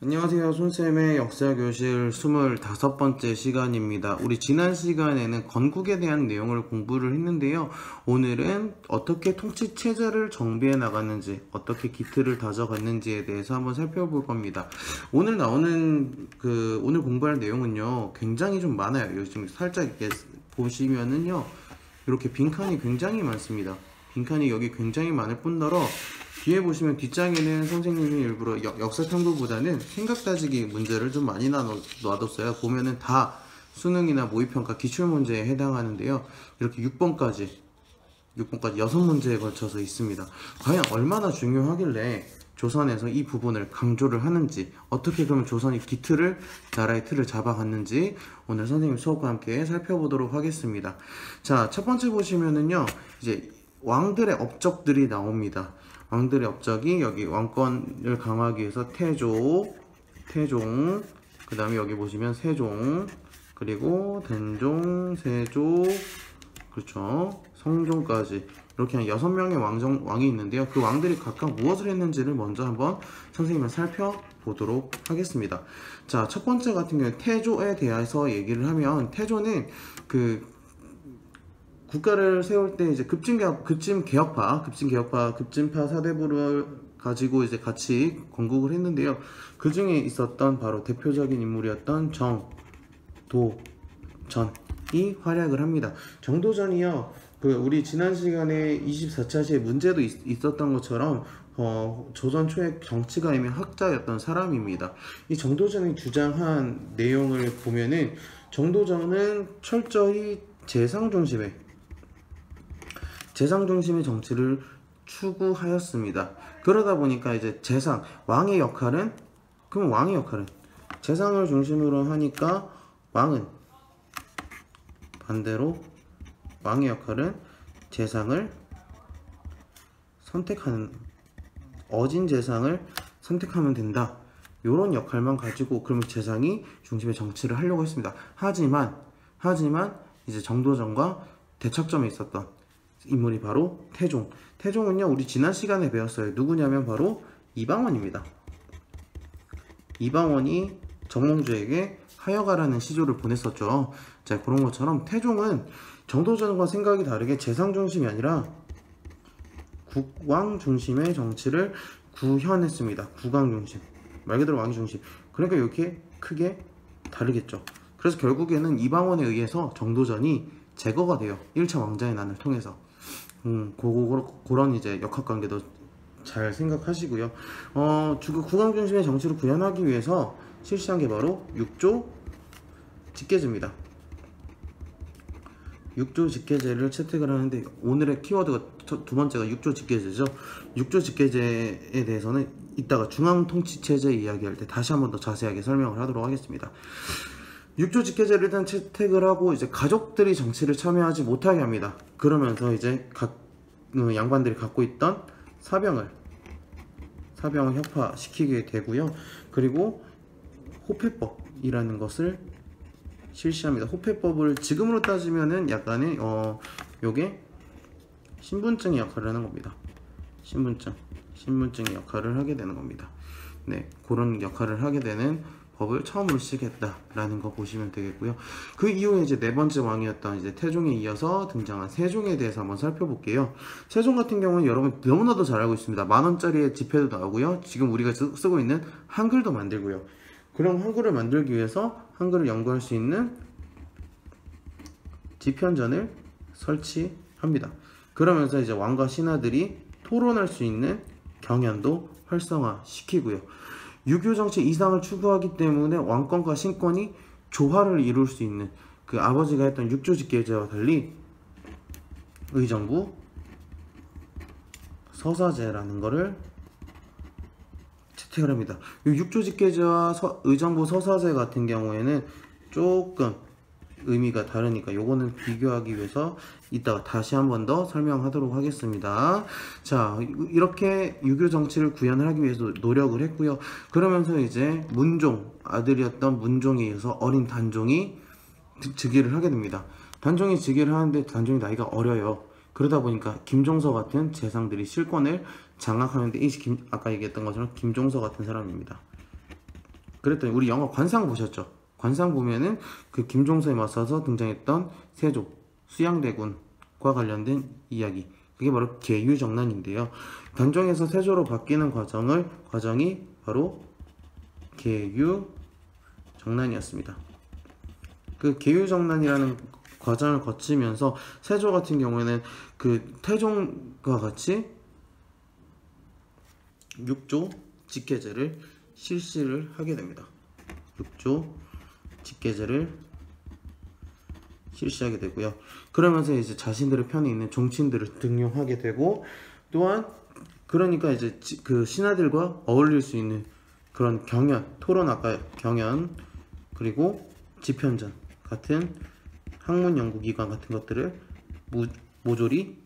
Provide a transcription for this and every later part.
안녕하세요. 손쌤의 역사교실 25번째 시간입니다. 우리 지난 시간에는 건국에 대한 내용을 공부를 했는데요. 오늘은 어떻게 통치체제를 정비해 나갔는지, 어떻게 기틀을 다져갔는지에 대해서 한번 살펴볼 겁니다. 오늘 오늘 공부할 내용은요, 굉장히 좀 많아요. 요즘 살짝 이렇게 보시면은요, 이렇게 빈칸이 굉장히 많습니다. 빈칸이 여기 굉장히 많을 뿐더러 뒤에 보시면 뒷장에는 선생님이 일부러 역사 탐구보다는 생각 따지기 문제를 좀 많이 놔뒀어요. 보면은 다 수능이나 모의평가 기출문제에 해당하는데요. 이렇게 6번까지 6문제에 걸쳐서 있습니다. 과연 얼마나 중요하길래 조선에서 이 부분을 강조를 하는지, 어떻게 그러면 조선이 나라의 틀을 잡아갔는지 오늘 선생님 수업과 함께 살펴보도록 하겠습니다. 자, 첫 번째 보시면은요, 이제 왕들의 업적들이 나옵니다. 왕들의 업적이 여기 왕권을 강화하기 위해서 태종, 그 다음에 여기 보시면 세종, 그리고 den종, 세조, 그렇죠, 성종까지 이렇게 한 6명의 왕이 있는데요. 그 왕들이 각각 무엇을 했는지를 먼저 한번 선생님을 살펴보도록 하겠습니다. 자, 첫 번째 같은 경우에 태조에 대해서 얘기를 하면, 태조는 국가를 세울 때 이제 급진파 사대부를 가지고 이제 같이 건국을 했는데요. 그 중에 있었던 바로 대표적인 인물이었던 정도전이 활약을 합니다. 정도전이요, 우리 지난 시간에 24차시에 문제도 있었던 것처럼 조선 초의 정치가이며 학자였던 사람입니다. 이 정도전이 주장한 내용을 보면은, 정도전은 철저히 재상 중심의 정치를 추구하였습니다. 그러다 보니까 이제 왕의 역할은 재상을 중심으로 하니까 왕의 역할은 재상을 선택하는, 어진 재상을 선택하면 된다, 요런 역할만 가지고 그러면 재상이 중심의 정치를 하려고 했습니다. 하지만 이제 정도전과 대척점에 있었던 인물이 바로 태종은요, 우리 지난 시간에 배웠어요. 누구냐면 바로 이방원입니다. 이방원이 정몽주에게 하여가라는 시조를 보냈었죠. 자, 그런 것처럼 태종은 정도전과 생각이 다르게 재상 중심이 아니라 국왕 중심의 정치를 구현했습니다. 국왕 중심, 말 그대로 왕이 중심. 그러니까 이렇게 크게 다르겠죠. 그래서 결국에는 이방원에 의해서 정도전이 제거가 돼요. 1차 왕자의 난을 통해서. 그런 이제 역학관계도 잘 생각하시고요. 국왕 중심의 정치를 구현하기 위해서 실시한 게 바로 6조 직계제입니다. 6조 직계제를 채택을 하는데, 오늘의 키워드가 두 번째가 6조 직계제죠. 6조 직계제에 대해서는 이따가 중앙통치체제 이야기할 때 다시 한번 더 자세하게 설명을 하도록 하겠습니다. 6조 직계제를 일단 채택을 하고 이제 가족들이 정치를 참여하지 못하게 합니다. 그러면서 이제 각 양반들이 갖고 있던 사병을 혁파시키게 되고요. 그리고 호패법이라는 것을 실시합니다. 호패법을 지금으로 따지면은 약간의 요게 신분증의 역할을 하는 겁니다. 신분증의 역할을 하게 되는 겁니다. 네, 그런 역할을 하게 되는 법을 처음으로 시작했다라는 거 보시면 되겠고요. 그 이후에 이제 네 번째 왕이었던 이제 태종에 이어서 등장한 세종에 대해서 한번 살펴볼게요. 세종 같은 경우는 여러분 너무나도 잘 알고 있습니다. 10,000원짜리의 지폐도 나오고요. 지금 우리가 쓰고 있는 한글도 만들고요. 그럼 한글을 만들기 위해서 한글을 연구할 수 있는 지편전을 설치합니다. 그러면서 이제 왕과 신하들이 토론할 수 있는 경연도 활성화시키고요. 유교 정치 이상을 추구하기 때문에 왕권과 신권이 조화를 이룰 수 있는, 그 아버지가 했던 6조 직계제와 달리 의정부 서사제라는 거를 채택을 합니다. 이 6조 직계제와 의정부 서사제 같은 경우에는 조금 의미가 다르니까 요거는 비교하기 위해서 이따가 다시 한 번 더 설명하도록 하겠습니다. 자, 이렇게 유교 정치를 구현을 하기 위해서 노력을 했고요. 그러면서 이제 아들이었던 문종에 의해서 어린 단종이 즉위를 하게 됩니다. 단종이 즉위를 하는데 단종이 나이가 어려요. 그러다 보니까 김종서 같은 재상들이 실권을 장악하는데, 아까 얘기했던 것처럼 김종서 같은 사람입니다. 그랬더니 우리 영화 관상 보셨죠? 관상 보면은 그 김종서에 맞서서 등장했던 세조 수양대군과 관련된 이야기, 그게 바로 계유정난인데요. 단종에서 세조로 바뀌는 과정이 바로 계유정난이었습니다. 그 계유정난이라는 과정을 거치면서 세조 같은 경우에는 그 태종과 같이 6조 직계제를 실시를 하게 됩니다. 6조 직계제를 실시하게 되고요. 그러면서 이제 자신들의 편에 있는 종친들을 등용하게 되고, 또한 그러니까 이제 그 신하들과 어울릴 수 있는 그런 경연, 토론, 아까 경연, 그리고 집현전 같은 학문 연구기관 같은 것들을 모조리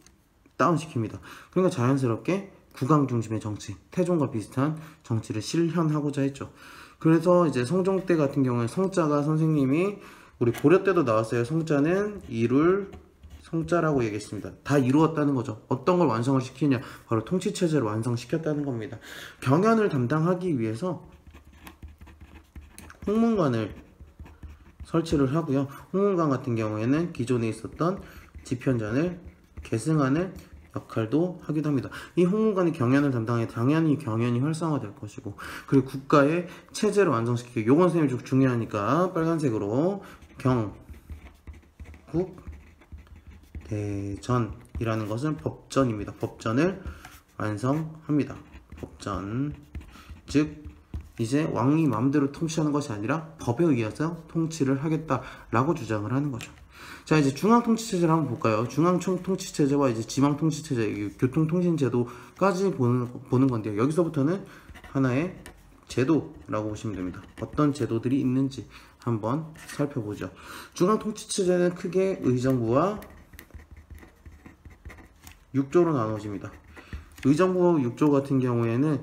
다운시킵니다. 그러니까 자연스럽게 국왕 중심의 정치, 태종과 비슷한 정치를 실현하고자 했죠. 그래서 이제 성종 때 같은 경우에 성자가 선생님이 우리 고려 때도 나왔어요. 성자는 이룰 성자라고 얘기했습니다. 다 이루었다는 거죠. 어떤 걸 완성을 시키냐? 바로 통치체제를 완성시켰다는 겁니다. 경연을 담당하기 위해서 홍문관을 설치를 하고요. 홍문관 같은 경우에는 기존에 있었던 집현전을 계승하는 역할도 하기도 합니다. 이 홍문관이 경연을 담당해 당연히 경연이 활성화될 것이고, 그리고 국가의 체제를 완성시키고, 요건 선생님이 좀 중요하니까 빨간색으로 경국대전이라는 것은 법전입니다. 법전을 완성합니다. 법전, 즉 이제 왕이 마음대로 통치하는 것이 아니라 법에 의해서 통치를 하겠다라고 주장을 하는 거죠. 자, 이제 중앙통치체제를 한번 볼까요? 중앙통치체제와 이제 지방통치체제, 교통통신제도까지 보는 건데요. 여기서부터는 하나의 제도라고 보시면 됩니다. 어떤 제도들이 있는지 한번 살펴보죠. 중앙통치체제는 크게 의정부와 육조로 나눠집니다. 의정부 6조 같은 경우에는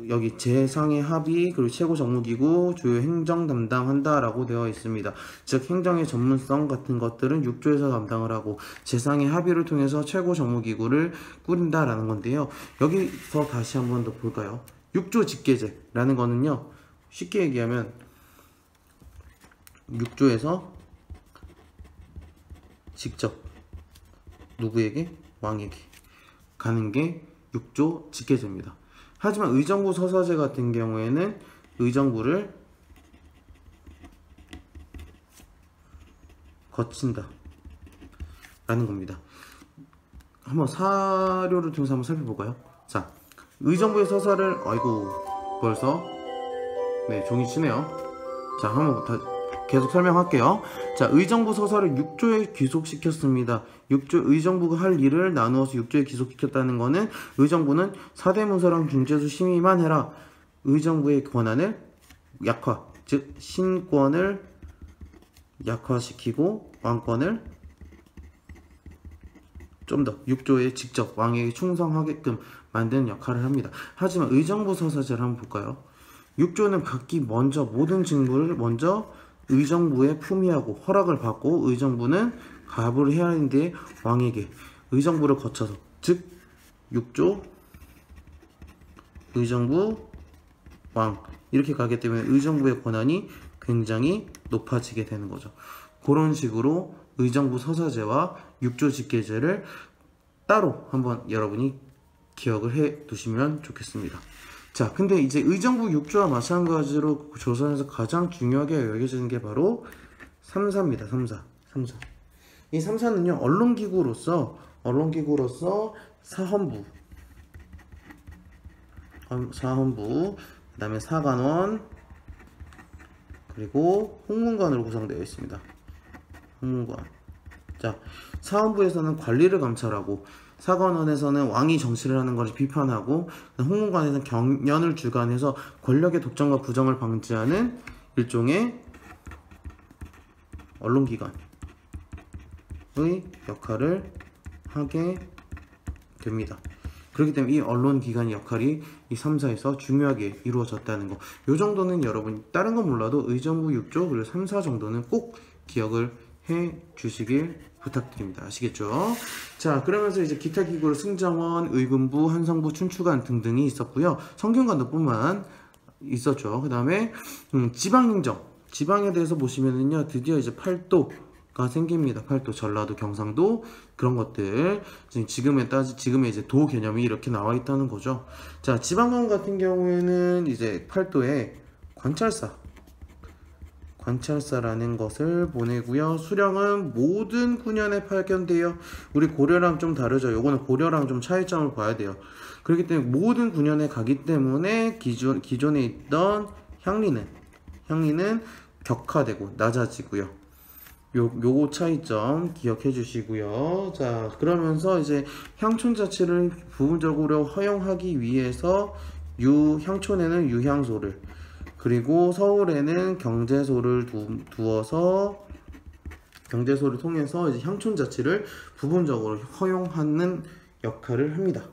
여기 재상의 합의, 그리고 최고정무기구, 주요 행정 담당한다라고 되어 있습니다. 즉 행정의 전문성 같은 것들은 6조에서 담당을 하고, 재상의 합의를 통해서 최고정무기구를 꾸린다라는 건데요. 여기서 다시 한번 더 볼까요? 6조 직계제라는 거는요, 쉽게 얘기하면 6조에서 직접 누구에게? 왕에게 가는 게 6조 직계제입니다. 하지만 의정부 서사제 같은 경우에는 의정부를 거친다 라는 겁니다. 한번 사료를 통해서 한번 살펴볼까요? 자, 의정부의 서사를, 아이고 벌써 종이 치네요. 자, 한번 계속 설명할게요. 자, 의정부 서사를 6조에 귀속시켰습니다. 6조 의정부가 할 일을 나누어서 6조에 귀속시켰다는 거는, 의정부는 사대문서랑 중재수 심의만 해라. 의정부의 권한을 약화, 즉 신권을 약화시키고 왕권을 좀 더 6조에 직접 왕에게 충성하게끔 만드는 역할을 합니다. 하지만 의정부 서사제를 한번 볼까요? 6조는 각기 먼저 모든 직무를 먼저 의정부에 품위하고 허락을 받고, 의정부는 가부를 해야 하는데 왕에게 의정부를 거쳐서, 즉 6조 의정부 왕 이렇게 가기 때문에 의정부의 권한이 굉장히 높아지게 되는 거죠. 그런 식으로 의정부 서사제와 6조 직계제를 따로 한번 여러분이 기억을 해 두시면 좋겠습니다. 자, 근데 이제 의정부 6조와 마찬가지로 조선에서 가장 중요하게 여겨지는 게 바로 3사입니다. 3사. 이 3사는요, 언론기구로서 사헌부, 그 다음에 사관원, 그리고 홍문관으로 구성되어 있습니다. 홍문관. 자, 사헌부에서는 관리를 감찰하고, 사관원에서는 왕이 정치를 하는 것을 비판하고, 홍문관에서는 경연을 주관해서 권력의 독점과 부정을 방지하는 일종의 언론기관의 역할을 하게 됩니다. 그렇기 때문에 이 언론기관의 역할이 이 3사에서 중요하게 이루어졌다는 거, 요 정도는 여러분 다른 건 몰라도 의정부 6조 그리고 3사 정도는 꼭 기억을 해 주시길 부탁드립니다. 아시겠죠? 자, 그러면서 이제 기타 기구로 승정원, 의금부, 한성부, 춘추관 등등이 있었고요. 성균관도 뿐만 있었죠. 그 다음에 지방행정, 지방에 대해서 보시면은요, 드디어 이제 팔도가 생깁니다. 팔도, 전라도, 경상도, 그런 것들. 지금의 이제 도 개념이 이렇게 나와 있다는 거죠. 자, 지방령 같은 경우에는 이제 팔도에 관찰사라는 것을 보내고요. 수령은 모든 군현에 파견돼요. 우리 고려랑 좀 다르죠. 요거는 고려랑 좀 차이점을 봐야 돼요. 그렇기 때문에 모든 군현에 가기 때문에 기존에 있던 향리는 격화되고 낮아지고요. 요거 차이점 기억해 주시고요. 자, 그러면서 이제 향촌 자체를 부분적으로 허용하기 위해서 향촌에는 유향소를, 그리고 서울에는 경제소를 두어서 경제소를 통해서 이제 향촌 자체를 부분적으로 허용하는 역할을 합니다.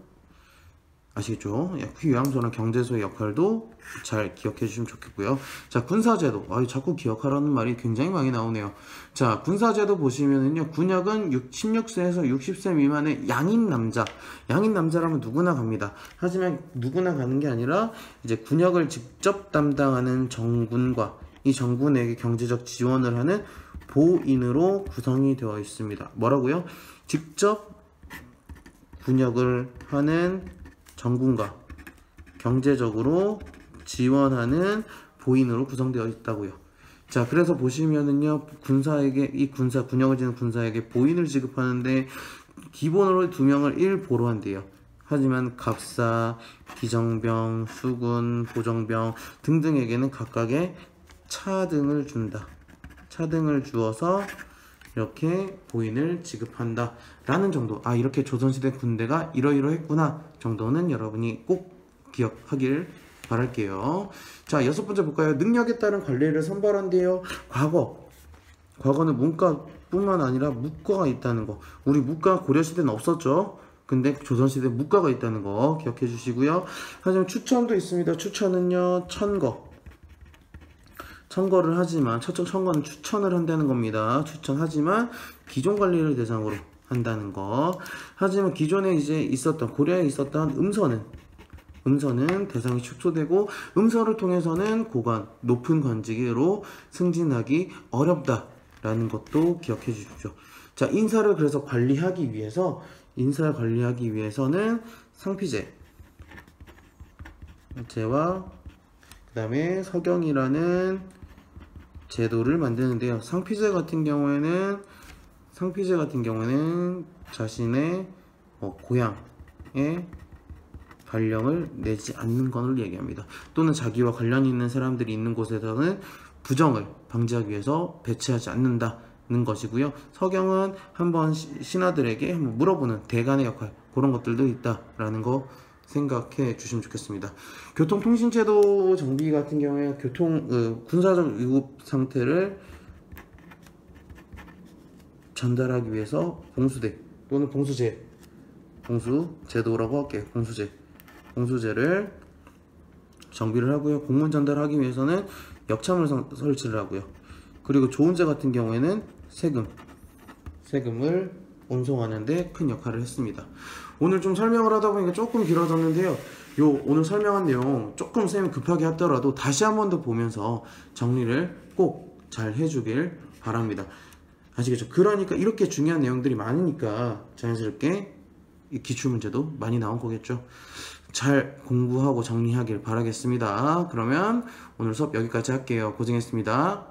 아시겠죠? 유향소나 경제소의 역할도 잘 기억해 주시면 좋겠고요. 자, 군사제도. 자꾸 기억하라는 말이 굉장히 많이 나오네요. 자, 군사제도 보시면은요, 군역은 16세에서 60세 미만의 양인 남자라면 누구나 갑니다. 하지만 누구나 가는 게 아니라 이제 군역을 직접 담당하는 정군과 이 정군에게 경제적 지원을 하는 보인으로 구성이 되어 있습니다. 뭐라고요? 직접 군역을 하는 정군과 경제적으로 지원하는 보인으로 구성되어 있다고요. 자, 그래서 보시면은요, 군역을 지는 군사에게 보인을 지급하는데 기본으로 2명을 1보로 한대요. 하지만 갑사, 기정병, 수군, 보정병 등등에게는 각각의 차등을 준다. 차등을 주어서 이렇게 보인을 지급한다 라는 정도. 이렇게 조선시대 군대가 이러이러했구나 정도는 여러분이 꼭 기억하길 바랄게요. 자, 6번째 볼까요? 능력에 따른 관리를 선발한대요. 과거는 문과뿐만 아니라 무과가 있다는 거. 우리 무과 고려시대는 없었죠. 근데 조선시대 무과가 있다는 거 기억해 주시고요. 하지만 추천도 있습니다. 추천은요, 천거를 하지만 천거는 추천을 한다는 겁니다. 추천하지만 기존 관리를 대상으로 한다는 거. 하지만 기존에 이제 고려에 있었던 음서는 대상이 축소되고 음서를 통해서는 높은 관직으로 승진하기 어렵다라는 것도 기억해 주십시오. 자, 인사를 그래서 관리하기 위해서는 상피제와 그 다음에 서경이라는 제도를 만드는데요. 상피제 같은 경우에는 자신의 고향에 발령을 내지 않는 것을 얘기합니다. 또는 자기와 관련이 있는 사람들이 있는 곳에서는 부정을 방지하기 위해서 배치하지 않는다는 것이고요. 서경은 한번 신하들에게 한번 물어보는 대간의 역할, 그런 것들도 있다라는 거 생각해 주시면 좋겠습니다. 교통통신제도 정비 같은 경우에 군사적 위급 상태를 전달하기 위해서 봉수대 또는 봉수제도라고 할게요. 봉수제를 정비를 하고요. 공문 전달하기 위해서는 역참을 설치를 하고요. 그리고 조은제 같은 경우에는 세금을 운송하는 데 큰 역할을 했습니다. 오늘 좀 설명을 하다 보니까 조금 길어졌는데요. 오늘 설명한 내용 조금 쌤이 급하게 하더라도 다시 한 번 더 보면서 정리를 꼭 잘 해주길 바랍니다. 아시겠죠? 그러니까 이렇게 중요한 내용들이 많으니까 자연스럽게 이 기출문제도 많이 나온 거겠죠. 잘 공부하고 정리하길 바라겠습니다. 그러면 오늘 수업 여기까지 할게요. 고생했습니다.